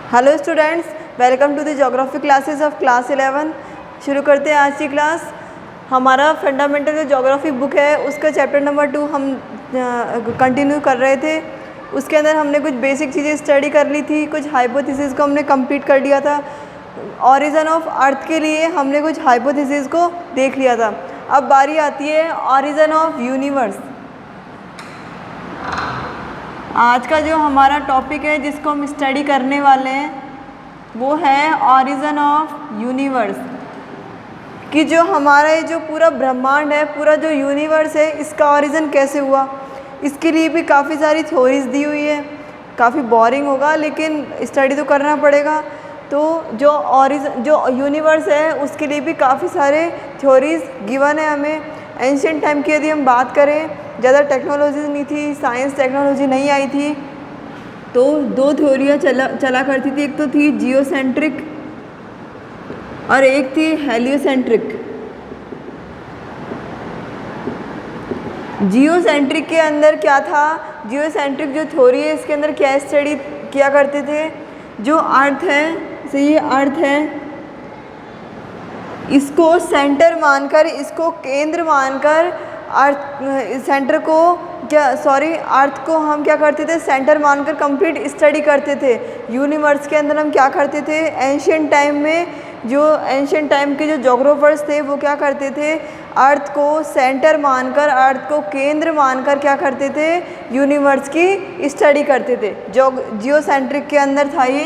Hello students, welcome to the geography classes of class 11। शुरू करते हैं आज की क्लास। हमारा फंडामेंटल जो ज्योग्राफी बुक है उसका चैप्टर नंबर 2 हम कंटिन्यू कर रहे थे। उसके अंदर हमने कुछ बेसिक चीज़ें स्टडी कर ली थी, कुछ हाइपोथेसिस को हमने कंप्लीट कर लिया था। ऑरिजिन ऑफ अर्थ के लिए हमने कुछ हाइपोथेसिस को देख लिया था। अब बारी आती है ऑरिजिन ऑफ यूनिवर्स। आज का जो हमारा टॉपिक है जिसको हम स्टडी करने वाले हैं वो है ऑरिजिन ऑफ यूनिवर्स। कि जो हमारा ये जो पूरा ब्रह्मांड है, पूरा जो यूनिवर्स है, इसका ऑरिजिन कैसे हुआ। इसके लिए भी काफ़ी सारी थ्योरीज दी हुई है। काफ़ी बोरिंग होगा लेकिन स्टडी तो करना पड़ेगा। तो जो यूनिवर्स है उसके लिए भी काफ़ी सारे थ्योरीज गिवन है हमें। एंशिएंट टाइम की यदि हम बात करें, ज़्यादा टेक्नोलॉजी नहीं थी, साइंस टेक्नोलॉजी नहीं आई थी, तो दो थ्योरियाँ चला करती थी। एक तो थी जियोसेंट्रिक और एक थी हेलियोसेंट्रिक। जियोसेंट्रिक के अंदर क्या था, जियोसेंट्रिक जो थ्योरी है इसके अंदर क्या स्टडी किया करते थे, जो अर्थ है, ये अर्थ है, इसको सेंटर मानकर, इसको केंद्र मानकर अर्थ को हम क्या करते थे, सेंटर मानकर कंप्लीट स्टडी करते थे। यूनिवर्स के अंदर हम क्या करते थे, एंशिएंट टाइम में जो एंशिएंट टाइम के जो ज्योग्राफर्स थे वो क्या करते थे, अर्थ को सेंटर मानकर, अर्थ को केंद्र मानकर क्या करते थे, यूनिवर्स की स्टडी करते थे। जो जियोसेंट्रिक के अंदर था ये,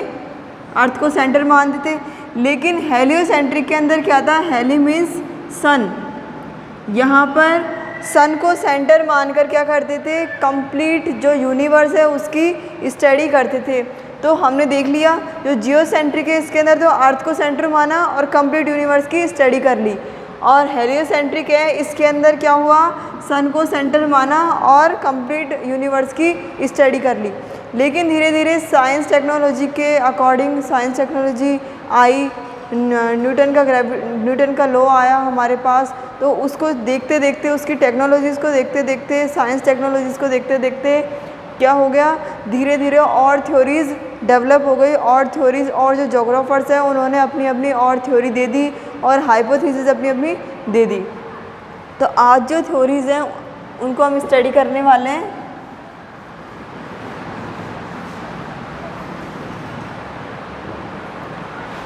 अर्थ को सेंटर मानते थे। लेकिन हेलियोसेंट्रिक के अंदर क्या था, हेली मीन्स सन। यहाँ पर सन को सेंटर मानकर क्या करते थे, कंप्लीट जो यूनिवर्स है उसकी स्टडी करते थे। तो हमने देख लिया जो जियोसेंट्रिक है इसके अंदर तो अर्थ को सेंटर माना और कंप्लीट यूनिवर्स की स्टडी कर ली। और हेलियोसेंट्रिक है इसके अंदर क्या हुआ, सन को सेंटर माना और कंप्लीट यूनिवर्स की स्टडी कर ली। लेकिन धीरे धीरे साइंस टेक्नोलॉजी के अकॉर्डिंग साइंस टेक्नोलॉजी आई, न्यूटन का लॉ आया हमारे पास। तो उसको देखते देखते, उसकी टेक्नोलॉजीज़ को देखते देखते, साइंस टेक्नोलॉजीज़ को देखते देखते क्या हो गया, धीरे धीरे और थ्योरीज़ डेवलप हो गई। और थ्योरीज़ और जो जोग्राफर्स हैं उन्होंने अपनी अपनी और थ्योरी दे दी और हाइपोथेसिस अपनी अपनी दे दी। तो आज जो थ्योरीज़ हैं उनको हम स्टडी करने वाले हैं।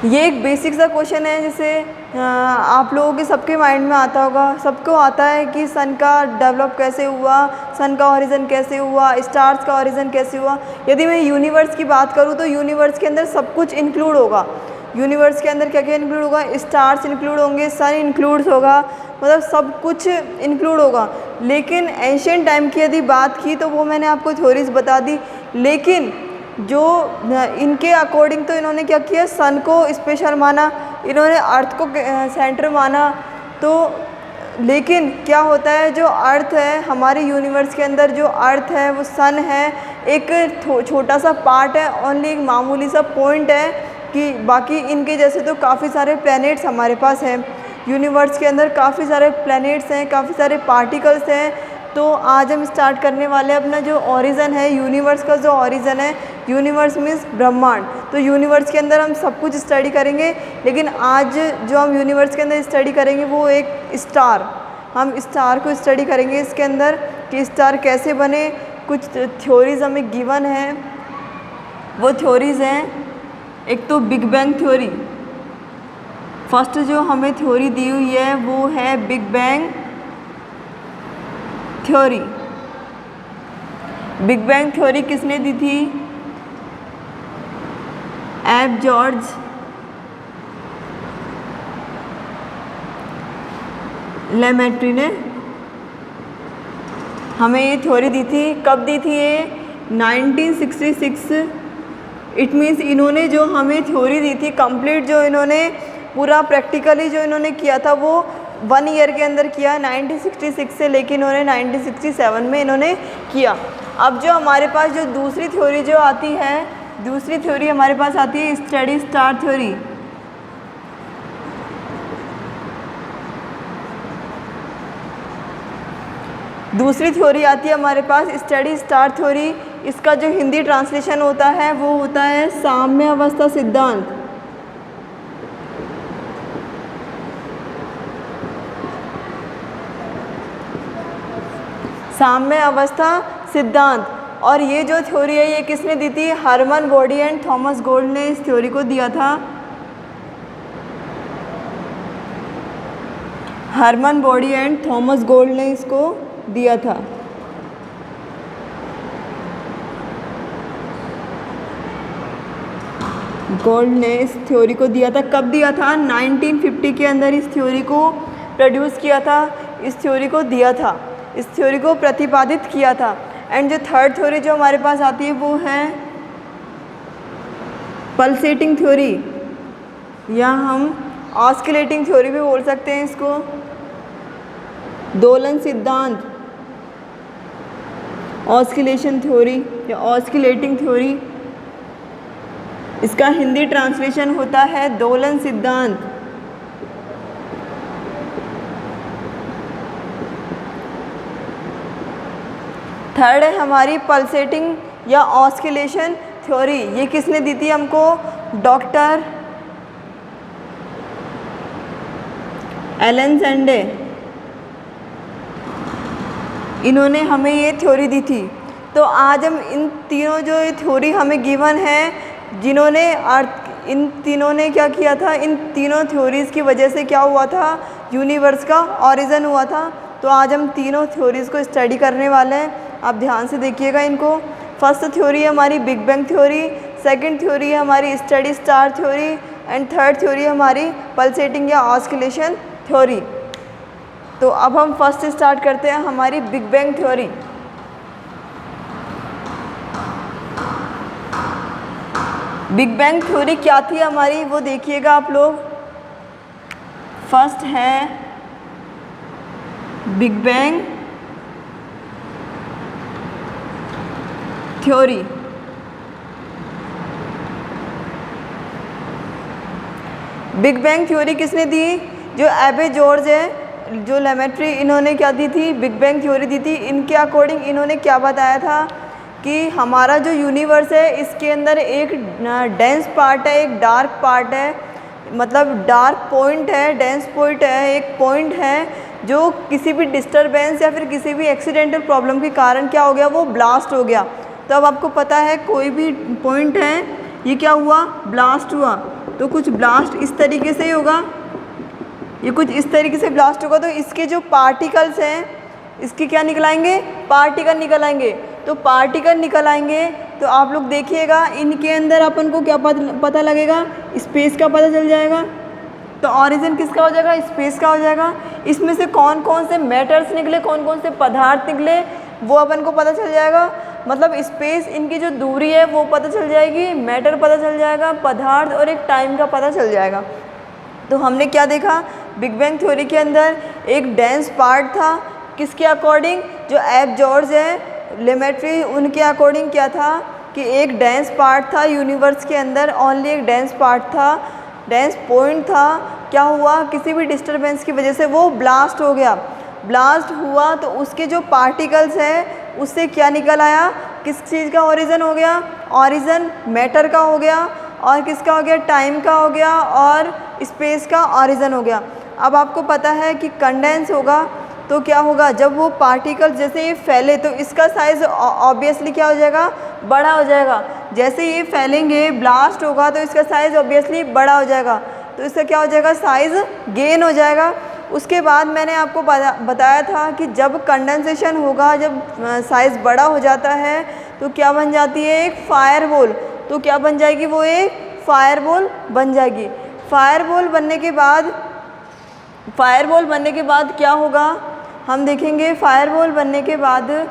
ये एक बेसिक सा क्वेश्चन है जैसे आप लोगों के सबके माइंड में आता होगा, सबको आता है कि सन का डेवलप कैसे हुआ, सन का ओरिजिन कैसे हुआ, स्टार्स का ओरिजिन कैसे हुआ। यदि मैं यूनिवर्स की बात करूँ तो यूनिवर्स के अंदर सब कुछ इंक्लूड होगा। यूनिवर्स के अंदर क्या क्या इंक्लूड होगा, स्टार्स इंक्लूड होंगे, सन इंक्लूड होगा, मतलब सब कुछ इंक्लूड होगा। लेकिन एंशिएंट टाइम की यदि बात की तो वो मैंने आपको थ्योरीज बता दी। लेकिन जो इनके अकॉर्डिंग तो इन्होंने क्या किया, सन को स्पेशल माना, इन्होंने अर्थ को सेंटर माना। तो लेकिन क्या होता है, जो अर्थ है हमारे यूनिवर्स के अंदर, जो अर्थ है वो सन है एक छोटा सा पार्ट है, ओनली एक मामूली सा पॉइंट है। कि बाकी इनके जैसे तो काफ़ी सारे प्लैनेट्स हमारे पास हैं। यूनिवर्स के अंदर काफ़ी सारे प्लैनेट्स हैं, काफ़ी सारे पार्टिकल्स हैं। तो आज हम स्टार्ट करने वाले हैं अपना जो ओरिजिन है, यूनिवर्स का जो ओरिजिन है, यूनिवर्स मीन्स ब्रह्मांड। तो यूनिवर्स के अंदर हम सब कुछ स्टडी करेंगे। लेकिन आज जो हम यूनिवर्स के अंदर स्टडी करेंगे वो एक स्टार, हम स्टार को स्टडी करेंगे इसके अंदर कि स्टार कैसे बने। कुछ थ्योरीज हमें गिवन है, वो थ्योरीज हैं, एक तो बिग बैंग थ्योरी। फर्स्ट जो हमें थ्योरी दी हुई है वो है big bang theory. Big bang theory किसने दी थी, एफ जॉर्ज लेमेट्री ने हमें ये थ्योरी दी थी। कब दी थी ये, 1966। इट मीन्स इन्होंने जो हमें थ्योरी दी थी कंप्लीट, जो इन्होंने पूरा प्रैक्टिकली जो इन्होंने किया था वो 1 ईयर के अंदर किया, 1966 से लेकिन इन्होंने 1967 में इन्होंने किया। अब जो हमारे पास जो दूसरी थ्योरी जो आती है, दूसरी थ्योरी हमारे पास आती है स्टडी स्टार थ्योरी। दूसरी थ्योरी आती है हमारे पास स्टडी स्टार थ्योरी। इसका जो हिंदी ट्रांसलेशन होता है वो होता है साम्य अवस्था सिद्धांत। साम्य अवस्था सिद्धांत। और ये जो थ्योरी है ये किसने दी थी? Hermann Bondi and Thomas Gold ने इस थ्योरी को दिया था। Hermann Bondi and Thomas Gold ने इसको दिया था। गोल्ड ने इस थ्योरी को दिया था। कब दिया था? 1950 के अंदर इस थ्योरी को प्रोड्यूस किया था, इस थ्योरी को दिया था, इस थ्योरी को प्रतिपादित किया था। एंड जो थर्ड थ्योरी जो हमारे पास आती है वो है पल्सेटिंग थ्योरी, या हम ऑस्किलेटिंग थ्योरी भी बोल सकते हैं इसको, दोलन सिद्धांत, ऑस्किलेशन थ्योरी या ऑस्किलेटिंग थ्योरी। इसका हिंदी ट्रांसलेशन होता है दोलन सिद्धांत। थर्ड है हमारी पल्सेटिंग या ऑस्किलेशन थ्योरी। ये किसने दी थी हमको? डॉक्टर एलन सैंडे, इन्होंने हमें ये थ्योरी दी थी। तो आज हम इन तीनों जो ये थ्योरी हमें गिवन है, जिन्होंने इन तीनों ने क्या किया था, इन तीनों थ्योरीज़ की वजह से क्या हुआ था? यूनिवर्स का ऑरिजिन हुआ था। तो आज हम तीनों थ्योरीज़ को स्टडी करने वाले हैं। आप ध्यान से देखिएगा इनको। फर्स्ट थ्योरी है हमारी big bang theory, second theory है हमारी study star theory, and third theory है हमारी पल्सेटिंग या ऑस्किलेशन थ्योरी। तो अब हम फर्स्ट स्टार्ट करते हैं हमारी big bang theory. Big bang theory क्या थी हमारी, वो देखिएगा आप लोग। फर्स्ट है big bang theory. Big bang theory किसने दी? जो एबे जॉर्ज है, जो लेमेट्री, इन्होंने क्या दी थी? बिग बैंग थ्योरी दी थी। इनके अकॉर्डिंग इन्होंने क्या बताया था कि हमारा जो यूनिवर्स है इसके अंदर एक डेंस पार्ट है, एक डार्क पार्ट है, मतलब डार्क पॉइंट है, डेंस पॉइंट है, एक पॉइंट है जो किसी भी डिस्टरबेंस या फिर किसी भी एक्सीडेंटल प्रॉब्लम के कारण क्या हो गया? वो ब्लास्ट हो गया। तो अब आपको पता है कोई भी पॉइंट है ये क्या हुआ? ब्लास्ट हुआ। तो कुछ ब्लास्ट इस तरीके से ही होगा, ये कुछ इस तरीके से ब्लास्ट होगा। तो इसके जो पार्टिकल्स हैं इसके क्या निकल आएंगे? पार्टिकल निकल आएंगे। तो पार्टिकल निकल आएंगे तो आप लोग देखिएगा इनके अंदर अपन को क्या पता लगेगा? स्पेस का पता चल जाएगा। तो ऑरिजिन किसका हो जाएगा? स्पेस का हो जाएगा। इसमें से कौन कौन से मैटर्स निकले, कौन कौन से पदार्थ निकले, वो अपन को पता चल जाएगा। मतलब स्पेस, इनकी जो दूरी है वो पता चल जाएगी, मैटर पता चल जाएगा, पदार्थ और एक टाइम का पता चल जाएगा। तो हमने क्या देखा? बिग बैंग थ्योरी के अंदर एक डेंस पार्ट था। किसके अकॉर्डिंग? जो एब जॉर्ज है, लेमेट्री, उनके अकॉर्डिंग क्या था कि एक डेंस पार्ट था यूनिवर्स के अंदर, ओनली एक डेंस पार्ट था, डेंस पॉइंट था। क्या हुआ? किसी भी डिस्टरबेंस की वजह से वो ब्लास्ट हो गया। ब्लास्ट हुआ तो उसके जो पार्टिकल्स हैं उससे क्या निकल आया? किस चीज़ का ओरिजिन हो गया? ओरिजिन मैटर का हो गया, और किसका हो गया? टाइम का हो गया, और स्पेस का ओरिजिन हो गया। अब आपको पता है कि कंडेंस होगा तो क्या होगा? जब वो पार्टिकल्स जैसे ये फैले तो इसका साइज़ ऑब्वियसली क्या हो जाएगा? बड़ा हो जाएगा। जैसे ये फैलेंगे, ब्लास्ट होगा तो इसका साइज़ ऑब्वियसली बड़ा हो जाएगा। तो इसका क्या हो जाएगा? साइज़ गेन हो जाएगा। उसके बाद मैंने आपको बताया था कि जब कंडेंसेशन होगा, जब साइज़ बड़ा हो जाता है तो क्या बन जाती है? एक फायरबॉल। तो क्या बन जाएगी? वो एक फायरबॉल बन जाएगी। फायरबॉल बनने के बाद क्या होगा? हम देखेंगे फायरबॉल बनने के बाद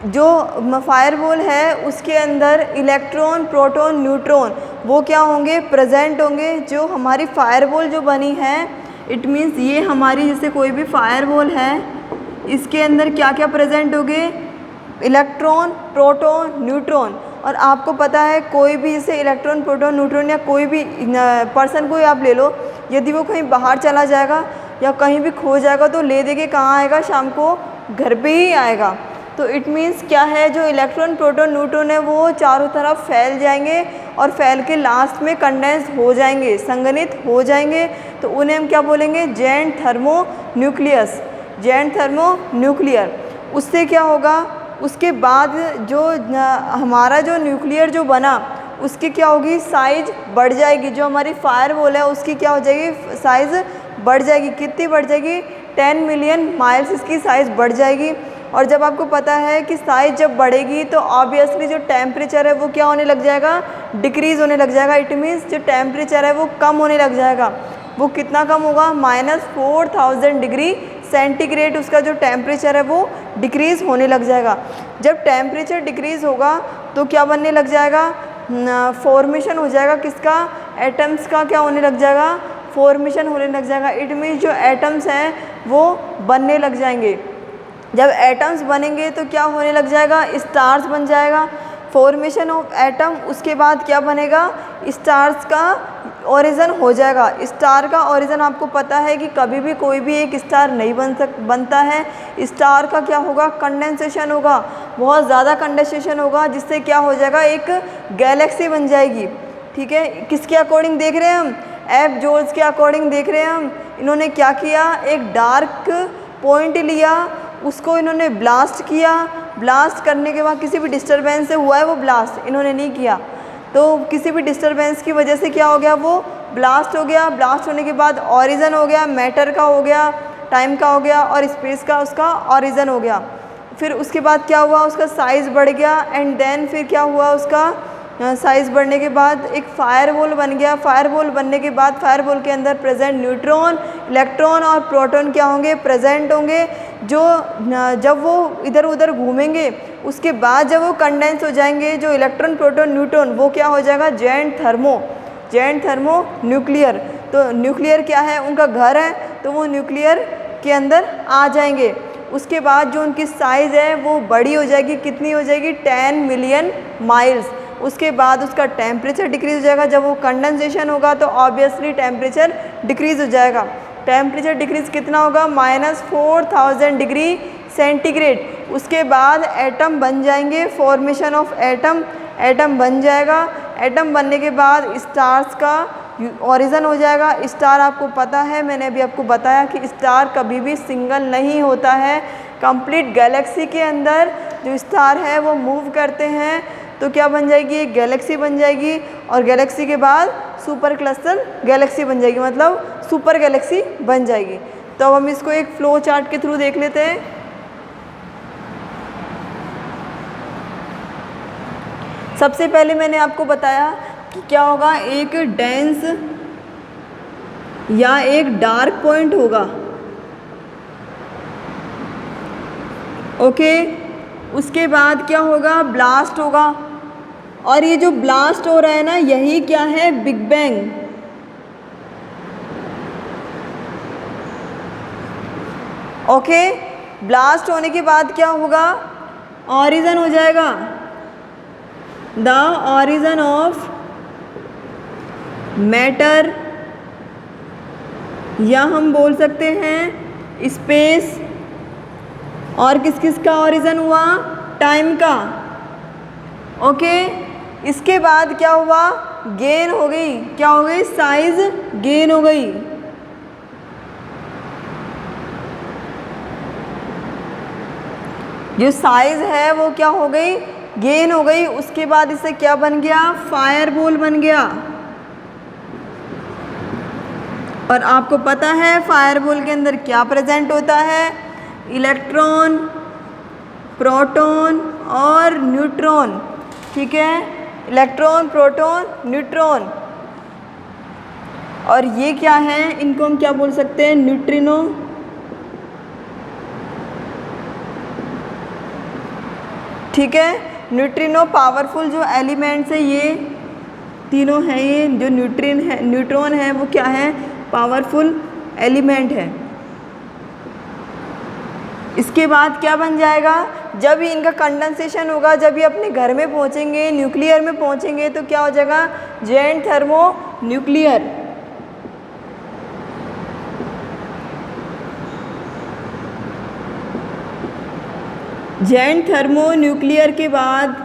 जो फायरबॉल है उसके अंदर इलेक्ट्रॉन, प्रोटॉन, न्यूट्रॉन वो क्या होंगे? प्रेजेंट होंगे। जो हमारी फायरबॉल जो बनी है, इट मीन्स ये हमारी जैसे कोई भी फायरबॉल है इसके अंदर क्या क्या प्रेजेंट होंगे? Electron, proton, neutron. और आपको पता है कोई भी जैसे इलेक्ट्रॉन, प्रोटॉन, न्यूट्रॉन या कोई भी पर्सन को आप ले लो, यदि वो कहीं बाहर चला जाएगा या कहीं भी खो जाएगा तो ले दे के कहाँ आएगा? शाम को घर पे ही आएगा। तो इट मीन्स क्या है, जो इलेक्ट्रॉन प्रोटॉन न्यूट्रॉन है वो चारों तरफ फैल जाएंगे और फैल के लास्ट में कंडेंस हो जाएंगे, संघनित हो जाएंगे। तो उन्हें हम क्या बोलेंगे, giant thermo nucleus, giant thermo nuclear. उससे क्या होगा, उसके बाद जो हमारा जो न्यूक्लियर जो बना उसकी क्या होगी, साइज बढ़ जाएगी। जो हमारी फायरवॉल है उसकी क्या हो जाएगी, साइज़ बढ़ जाएगी। कितनी बढ़ जाएगी, 10 मिलियन माइल्स इसकी साइज़ बढ़ जाएगी। और जब आपको पता है कि साइज़ जब बढ़ेगी तो ऑब्वियसली जो टेम्परेचर है वो क्या होने लग जाएगा, डिक्रीज़ होने लग जाएगा। इट मीन्स जो टेम्परेचर है वो कम होने लग जाएगा। वो कितना कम होगा, -4000 डिग्री सेंटीग्रेड उसका जो टेम्परेचर है वो डिक्रीज़ होने लग जाएगा। जब टेम्परेचर डिक्रीज़ होगा तो क्या बनने लग जाएगा, फॉर्मेशन हो जाएगा किसका, एटम्स का क्या होने लग जाएगा, फॉर्मेशन होने लग जाएगा। इट मीन्स जो एटम्स हैं वो बनने लग जाएंगे। जब एटम्स बनेंगे तो क्या होने लग जाएगा, स्टार्स बन जाएगा, फॉर्मेशन ऑफ एटम। उसके बाद क्या बनेगा, स्टार्स का ओरिजिन हो जाएगा। स्टार का ओरिजिन आपको पता है कि कभी भी कोई भी एक स्टार नहीं बनता है। स्टार का क्या होगा, कंडेंसेशन होगा, बहुत ज़्यादा कंडेंसेशन होगा, जिससे क्या हो जाएगा, एक गैलेक्सी बन जाएगी। ठीक है, किसके अकॉर्डिंग देख रहे हैं हम, एफ जोल्स के अकॉर्डिंग देख रहे हैं हम। इन्होंने क्या किया, एक डार्क पॉइंट लिया, उसको इन्होंने ब्लास्ट किया। ब्लास्ट करने के बाद किसी भी डिस्टरबेंस से हुआ है वो ब्लास्ट, इन्होंने नहीं किया, तो किसी भी डिस्टरबेंस की वजह से क्या हो गया, वो ब्लास्ट हो गया। ब्लास्ट होने के बाद ओरिजिन हो गया, मैटर का हो गया, टाइम का हो गया और स्पेस का उसका ओरिजिन हो गया। फिर उसके बाद क्या हुआ, उसका साइज़ बढ़ गया एंड देन फिर क्या हुआ, उसका साइज़ बढ़ने के बाद एक फायरवॉल बन गया। फायरवॉल बनने के बाद फायरवॉल के अंदर प्रेजेंट न्यूट्रॉन, इलेक्ट्रॉन और प्रोटॉन क्या होंगे, प्रेजेंट होंगे। जो जब वो इधर उधर घूमेंगे उसके बाद जब वो कंडेंस हो जाएंगे, जो इलेक्ट्रॉन प्रोटॉन न्यूट्रॉन, वो क्या हो जाएगा, जेंट थर्मो न्यूक्लियर। तो न्यूक्लियर क्या है, उनका घर है, तो वो न्यूक्लियर के अंदर आ जाएंगे। उसके बाद जो उनकी साइज़ है वो बड़ी हो जाएगी, कितनी हो जाएगी, 10 मिलियन माइल्स। उसके बाद उसका टेम्परेचर डिक्रीज़ हो जाएगा। जब वो कंडेंसेशन होगा तो ऑब्वियसली टेम्परेचर डिक्रीज़ हो जाएगा। टेम्परेचर डिक्रीज़ कितना होगा, -4000 डिग्री सेंटीग्रेड। उसके बाद एटम बन जाएंगे, फॉर्मेशन ऑफ एटम बन जाएगा। एटम बनने के बाद स्टार्स का ओरिजिन हो जाएगा। स्टार आपको पता है, मैंने अभी आपको बताया कि स्टार कभी भी सिंगल नहीं होता है। कंप्लीट गैलेक्सी के अंदर जो स्टार है वो मूव करते हैं, तो क्या बन जाएगी, एक गैलेक्सी बन जाएगी। और गैलेक्सी के बाद सुपर क्लस्टर गैलेक्सी बन जाएगी, मतलब सुपर गैलेक्सी बन जाएगी। तो अब हम इसको एक फ्लो चार्ट के थ्रू देख लेते हैं। सबसे पहले मैंने आपको बताया कि क्या होगा, एक डेंस या एक डार्क पॉइंट होगा। ओके, उसके बाद क्या होगा, ब्लास्ट होगा। और ये जो ब्लास्ट हो रहा है ना, यही क्या है, बिग बैंग। ओके, ब्लास्ट होने के बाद क्या होगा, ओरिजिन हो जाएगा, द ओरिजिन ऑफ मैटर, या हम बोल सकते हैं स्पेस। और किस किस का ओरिजिन हुआ, टाइम का। ओके, इसके बाद क्या हुआ, गेन हो गई, क्या हो गई, साइज गेन हो गई। जो साइज है वो क्या हो गई, गेन हो गई। उसके बाद इससे क्या बन गया, फायरबॉल बन गया। और आपको पता है फायरबॉल के अंदर क्या प्रेजेंट होता है, इलेक्ट्रॉन, प्रोटॉन और न्यूट्रॉन। ठीक है, इलेक्ट्रॉन, प्रोटॉन, न्यूट्रॉन। और ये क्या है, इनको हम क्या बोल सकते हैं, न्यूट्रिनो। ठीक है, न्यूट्रिनो पावरफुल जो एलिमेंट्स है, ये तीनों हैं। ये जो न्यूट्रॉन है वो क्या है, पावरफुल एलिमेंट है। इसके बाद क्या बन जाएगा, जब ही इनका कंडेंसेशन होगा, जब ये अपने घर में पहुंचेंगे, न्यूक्लियर में पहुंचेंगे, तो क्या हो जाएगा, जेंट थर्मो न्यूक्लियर। जेन थर्मोन्यूक्लियर के बाद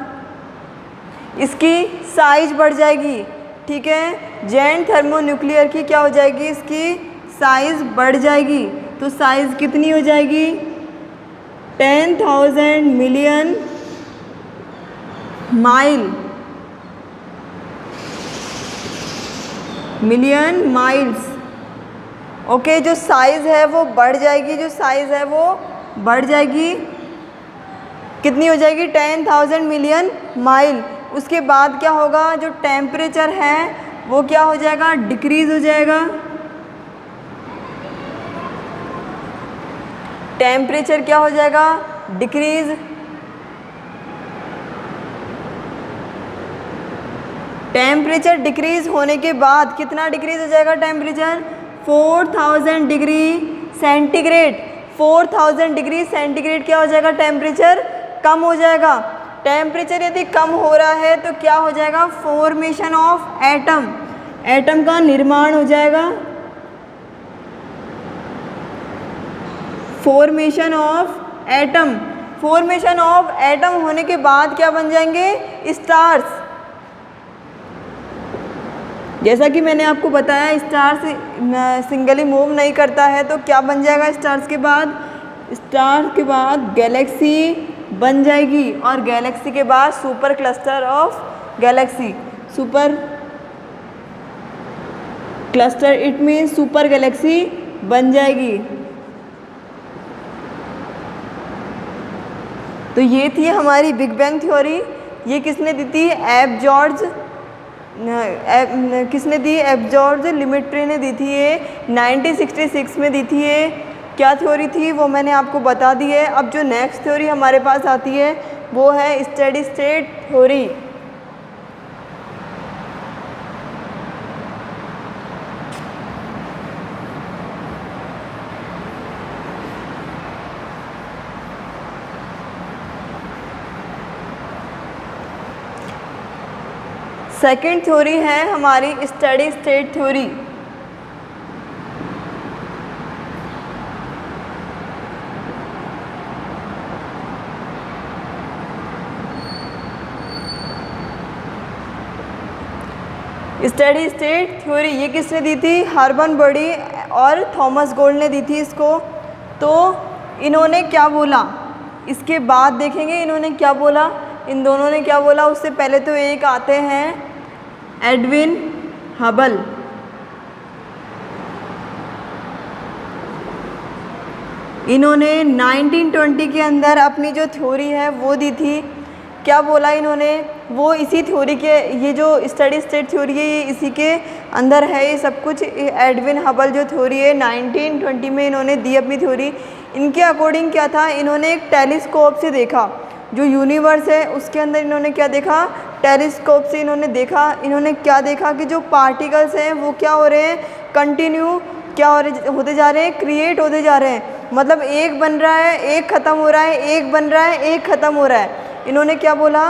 इसकी साइज बढ़ जाएगी, ठीक है। जेन थर्मोन्यूक्लियर की क्या हो जाएगी, इसकी साइज बढ़ जाएगी। तो साइज कितनी हो जाएगी, 10,000 मिलियन माइल्स। ओके, जो साइज़ है वो बढ़ जाएगी, जो साइज़ है वो बढ़ जाएगी। कितनी हो जाएगी, 10,000 मिलियन माइल। उसके बाद क्या होगा, जो टेम्परेचर है वो क्या हो जाएगा, डिक्रीज़ हो जाएगा। टेम्परेचर क्या हो जाएगा, डिक्रीज़। टेम्परेचर डिक्रीज़ होने के बाद कितना डिक्रीज़ हो जाएगा temperature, 4000 degree centigrade. 4000 degree centigrade क्या हो जाएगा, टेम्परेचर कम हो जाएगा। टेम्परेचर यदि कम हो रहा है तो क्या हो जाएगा, फॉर्मेशन ऑफ एटम, एटम का निर्माण हो जाएगा। Formation of atom, formation of atom होने के बाद क्या बन जाएंगे, स्टार्स। जैसा कि मैंने आपको बताया स्टार्स सिंगली मूव नहीं करता है, तो क्या बन जाएगा स्टार्स के बाद, स्टार के बाद गैलेक्सी बन जाएगी। और गैलेक्सी के बाद super cluster of Galaxy, super cluster it means super Galaxy बन जाएगी। तो ये थी हमारी बिग बैंग थ्योरी। ये किसने दी थी, किसने दी, एफ जॉर्ज लिमिट्री ने दी थी। ये 1966 में दी थी। ये क्या थ्योरी थी वो मैंने आपको बता दी है। अब जो नेक्स्ट थ्योरी हमारे पास आती है वो है steady state theory. Second theory है हमारी steady state theory. Steady state theory ये किसने दी थी, हर्बर्ट बर्डी और थॉमस गोल्ड ने दी थी इसको। तो इन्होंने क्या बोला, इसके बाद देखेंगे इन्होंने क्या बोला, इन दोनों ने क्या बोला। उससे पहले तो एक आते हैं एडविन हबल। इन्होंने 1920 के अंदर अपनी जो थ्योरी है वो दी थी। क्या बोला इन्होंने, वो इसी थ्योरी के, ये जो स्टडी स्टेट थ्योरी है ये इसी के अंदर है ये सब कुछ। एडविन हबल जो थ्योरी है 1920 में इन्होंने दी अपनी थ्योरी। इनके अकॉर्डिंग क्या था, इन्होंने एक टेलीस्कोप से देखा जो यूनिवर्स है उसके अंदर। इन्होंने क्या देखा, टेलीस्कोप से इन्होंने देखा। इन्होंने क्या देखा कि जो पार्टिकल्स हैं वो क्या हो रहे हैं, कंटिन्यू क्या होते जा रहे हैं, क्रिएट होते जा रहे हैं। मतलब एक बन रहा है, एक ख़त्म हो रहा है, एक बन रहा है, एक ख़त्म हो रहा है। इन्होंने क्या बोला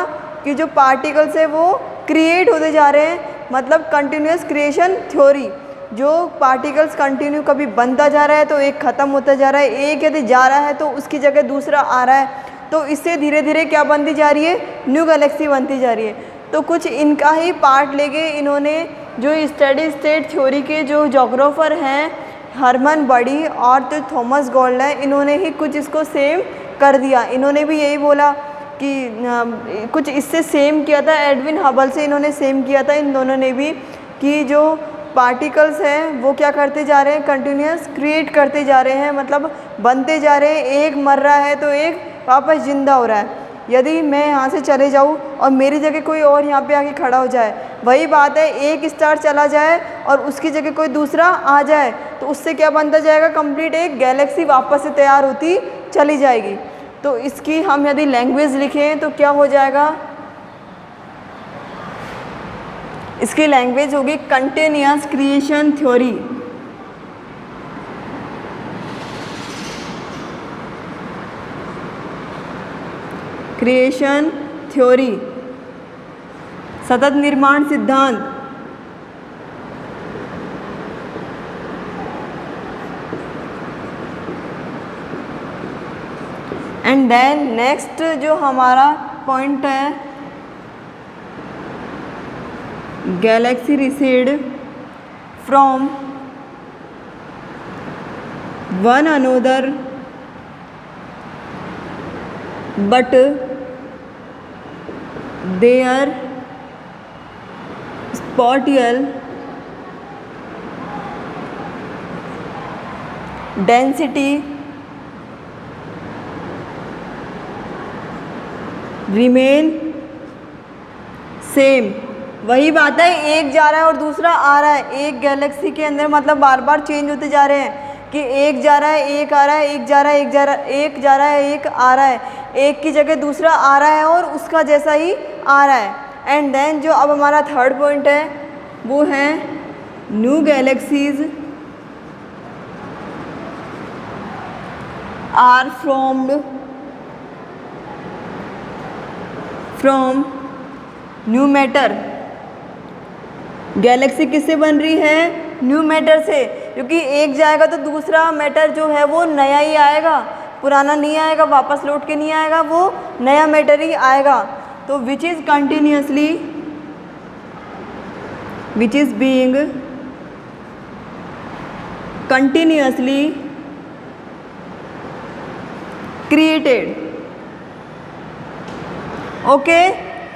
कि जो पार्टिकल्स है वो क्रिएट होते जा रहे हैं, मतलब कंटिन्यूस क्रिएशन थ्योरी। जो पार्टिकल्स कंटिन्यू कभी बनता जा रहा है तो एक ख़त्म होता जा रहा है, एक यदि जा रहा है तो उसकी जगह दूसरा आ रहा है। तो इससे धीरे धीरे क्या बनती जा रही है, न्यू गैलेक्सी बनती जा रही है। तो कुछ इनका ही पार्ट लेके इन्होंने जो स्टडी स्टेट थ्योरी के जो जोग्राफर हैं हर्मन बर्डी और जो थॉमस गोल्ड है, इन्होंने ही कुछ इसको सेम कर दिया। इन्होंने भी यही बोला कि कुछ इससे सेम किया था, एडविन हबल से इन्होंने सेम किया था इन दोनों ने भी, कि जो पार्टिकल्स हैं वो क्या करते जा रहे हैं, कंटिन्यूस क्रिएट करते जा रहे हैं, मतलब बनते जा रहे हैं। एक मर रहा है तो एक वापस ज़िंदा हो रहा है। यदि मैं यहाँ से चले जाऊँ और मेरी जगह कोई और यहाँ पे आके खड़ा हो जाए, वही बात है, एक स्टार चला जाए और उसकी जगह कोई दूसरा आ जाए तो उससे क्या बनता जाएगा, कंप्लीट एक गैलेक्सी वापस से तैयार होती चली जाएगी। तो इसकी हम यदि लैंग्वेज लिखें तो क्या हो जाएगा, इसकी लैंग्वेज होगी continuous creation theory. Creation theory, सतत निर्माण सिद्धांत। एंड देन नेक्स्ट जो हमारा पॉइंट है, galaxy recede from one another but their spatial density remain same. वही बात है, एक जा रहा है और दूसरा आ रहा है। एक गैलेक्सी के अंदर मतलब बार बार चेंज होते जा रहे हैं कि एक जा रहा है, एक आ रहा है, एक जा रहा है, एक जा रहा है, एक जा रहा है, एक आ रहा है, एक की जगह दूसरा आ रहा है और उसका जैसा ही आ रहा है। एंड देन जो अब हमारा थर्ड पॉइंट है वो है new galaxies are formed from new matter. Galaxy किससे बन रही है? न्यू मैटर से, क्योंकि एक जाएगा तो दूसरा मैटर जो है वो नया ही आएगा, पुराना नहीं आएगा, वापस लौट के नहीं आएगा, वो नया मैटर ही आएगा। तो which is continuously, which is being continuously created. Okay,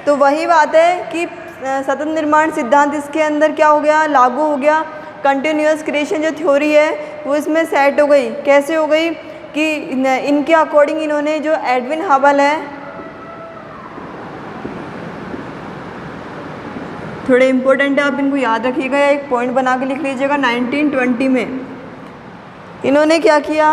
तो वही बात है कि सतत निर्माण सिद्धांत इसके अंदर क्या हो गया, लागू हो गया। कंटिन्यूअस क्रिएशन जो थ्योरी है वो इसमें सेट हो गई। कैसे हो गई कि इनके अकॉर्डिंग इन्होंने जो एडविन हबल है, थोड़े इम्पोर्टेंट है, आप इनको याद रखिएगा या एक पॉइंट बना के लिख लीजिएगा। 1920 में इन्होंने क्या किया,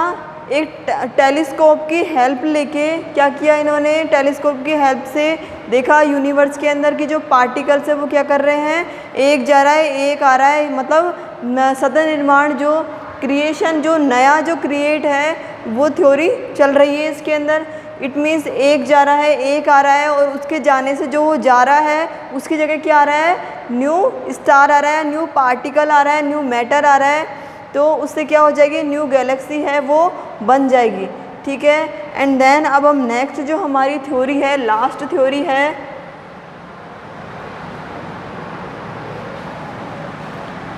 एक टेलीस्कोप की हेल्प लेके क्या किया इन्होंने, टेलीस्कोप की हेल्प से देखा यूनिवर्स के अंदर की जो पार्टिकल्स है वो क्या कर रहे हैं, एक जा रहा है, एक आ रहा है। मतलब सतत निर्माण जो क्रिएशन, जो नया जो क्रिएट है वो थ्योरी चल रही है इसके अंदर। इट मीन्स एक जा रहा है, एक आ रहा है और उसके जाने से जो वो जा रहा है उसकी जगह क्या आ रहा है, न्यू स्टार आ रहा है, न्यू पार्टिकल आ रहा है, न्यू मैटर आ रहा है। तो उससे क्या हो जाएगी, न्यू गैलेक्सी है वो बन जाएगी। ठीक है, एंड देन अब हम नेक्स्ट जो हमारी थ्योरी है, लास्ट थ्योरी है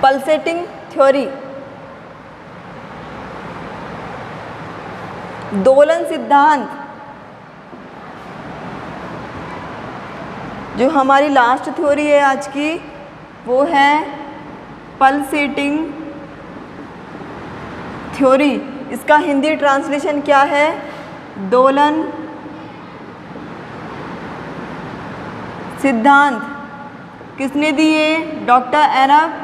पल्सेटिंग थ्योरी, दोलन सिद्धांत। जो हमारी लास्ट थ्योरी है आज की वो है पल्सेटिंग थ्योरी। इसका हिंदी ट्रांसलेशन क्या है, दोलन सिद्धांत। किसने दिए, डॉक्टर एरब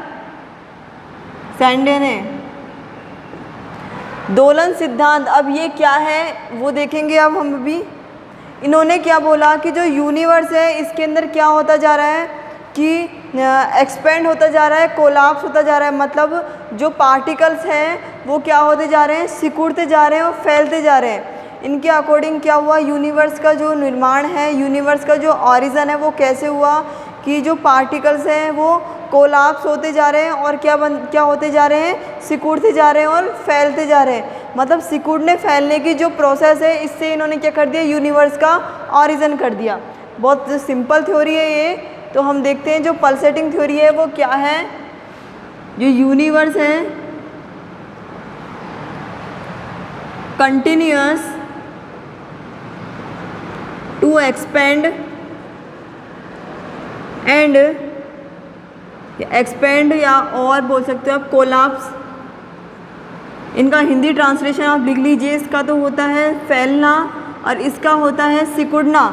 सैंडे ने। दोलन सिद्धांत, अब ये क्या है वो देखेंगे अब हम अभी। इन्होंने क्या बोला कि जो यूनिवर्स है इसके अंदर क्या होता जा रहा है कि एक्सपेंड होता जा रहा है, कोलाप्स होता जा रहा है। मतलब जो पार्टिकल्स हैं वो क्या होते जा रहे हैं, सिकुड़ते जा रहे हैं और फैलते जा रहे हैं। इनके अकॉर्डिंग क्या हुआ, यूनिवर्स का जो निर्माण है, यूनिवर्स का जो ऑरिजन है वो कैसे हुआ कि जो पार्टिकल्स हैं वो कोलाप्स होते जा रहे हैं और क्या होते जा रहे हैं, सिकुड़ते जा रहे हैं और फैलते जा रहे हैं। मतलब सिकुड़ने फैलने की जो प्रोसेस है इससे इन्होंने क्या कर दिया, यूनिवर्स का ऑरिजन कर दिया। बहुत सिंपल थ्योरी है ये। तो हम देखते हैं जो पल्सेटिंग थ्योरी है वो क्या है। जो यूनिवर्स है continuous to expand and expand, या और बोल सकते हो आप कोलाप्स। इनका हिंदी ट्रांसलेशन आप लिख लीजिए। इसका तो होता है फैलना और इसका होता है सिकुड़ना।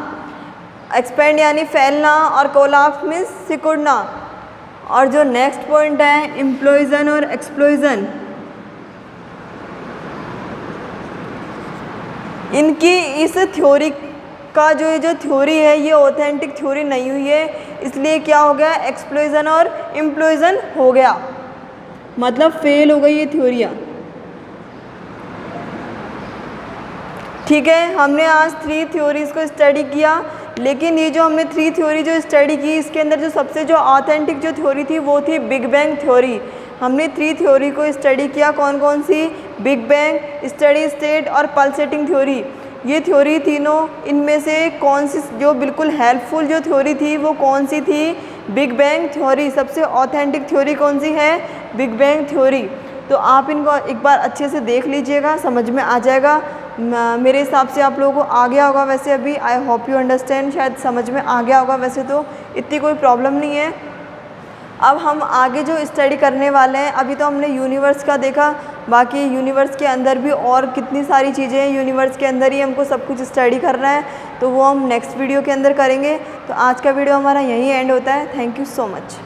एक्सपेंड यानी फैलना और कोलाप्स मीन्स सिकुड़ना। और जो नेक्स्ट पॉइंट है इम्प्लोजन और एक्सप्लोजन, इनकी इस थ्योरी का जो थ्योरी है ये ऑथेंटिक थ्योरी नहीं हुई है, इसलिए क्या हो गया, एक्सप्लोजन और इम्प्लोजन हो गया, मतलब फेल हो गई ये थ्योरियाँ। ठीक है, हमने आज 3 थ्योरीज को स्टडी किया, लेकिन ये जो हमने 3 थ्योरी जो स्टडी की इसके अंदर जो सबसे जो ऑथेंटिक जो थ्योरी थी वो थी बिग बैंग थ्योरी। हमने 3 थ्योरी को स्टडी किया, कौन कौन सी, बिग बैंग, स्टडी स्टेट और पल्सेटिंग थ्योरी। ये थ्योरी तीनों, इनमें से कौन सी जो बिल्कुल हेल्पफुल जो थ्योरी थी वो कौन सी थी? Big bang theory. सबसे ऑथेंटिक थ्योरी कौन सी है? Big bang theory. तो आप इनको एक बार अच्छे से देख लीजिएगा, समझ में आ जाएगा। मेरे हिसाब से आप लोगों को आ गया होगा वैसे अभी, आई होप यू अंडरस्टैंड, शायद समझ में आ गया होगा वैसे तो, इतनी कोई प्रॉब्लम नहीं है। अब हम आगे जो स्टडी करने वाले हैं, अभी तो हमने यूनिवर्स का देखा, बाकी यूनिवर्स के अंदर भी और कितनी सारी चीज़ें हैं, यूनिवर्स के अंदर ही हमको सब कुछ स्टडी करना है, तो वो हम नेक्स्ट वीडियो के अंदर करेंगे। तो आज का वीडियो हमारा यहीं एंड होता है। Thank you so much.